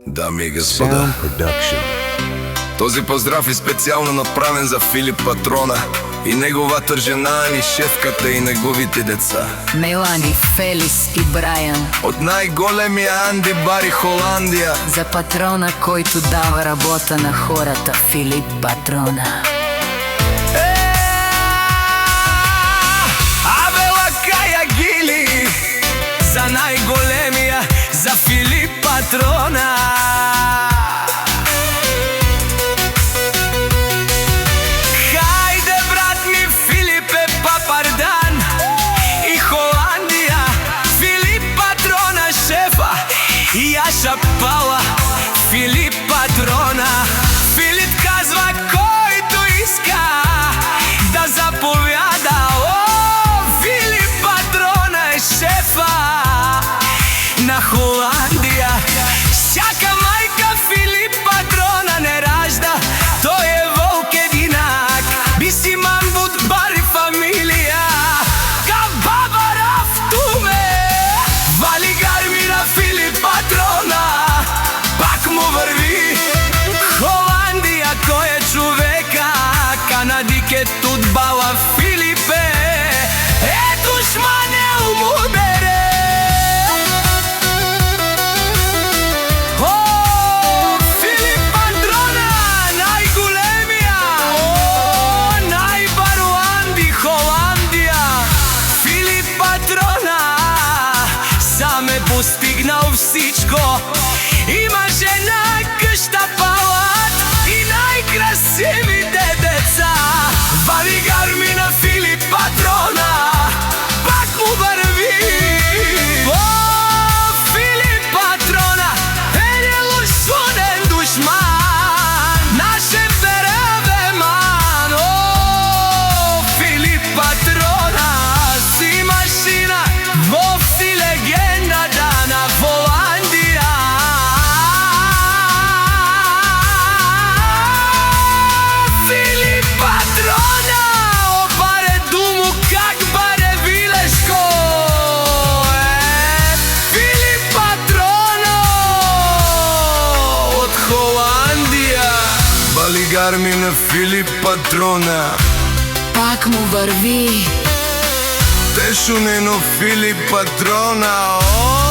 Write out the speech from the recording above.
Дами и господа, този поздрав е специално направен за Филип Патрона и неговата жена и шефката и неговите деца. Мелани, Фелис и Брайан. От най-големия Анди Бар и Холандия. За патрона, който дава работа на хората, Филип Патрона. Абела Кая Гили, за най-големия, за Филип Патрона. Хайде, брат ми, Филипе Папардан и Холандия, Филип Патрона шефа и Яша Пала, Филип Патрона. Филип казва, който иска да заповяда. О, Филип Патрона е шефа на Холандия. Всяка майка Филип Патрона не ражда, той е вълк единак. Биси мамбут бари фамилия, ка баба рафтуме. Вали гарми на Филип Патрона, пак му върви. Холандия, кой е човека, канадике тут бала Филипе. Ето шманел му бере. О, Филип Патрона, най-големия. О, най-баруанди Холандия. Филип Патрона сам е постигнал всичко. Има жена, къща, палат и най-красивите деца. Вали гарми на Филип Патрона, пак му върви. О, Филип Патрона е нелошунен душман, нашен перевеман. О, Филип Патрона си машина, вов си легендата на Холандия. Филип Патрона, о баре думо, как баре вилешко. Филип Патрона от Холандия. Вали гарми на Филип Патрона, Пак му върви. тешунено Филип Патрона. О,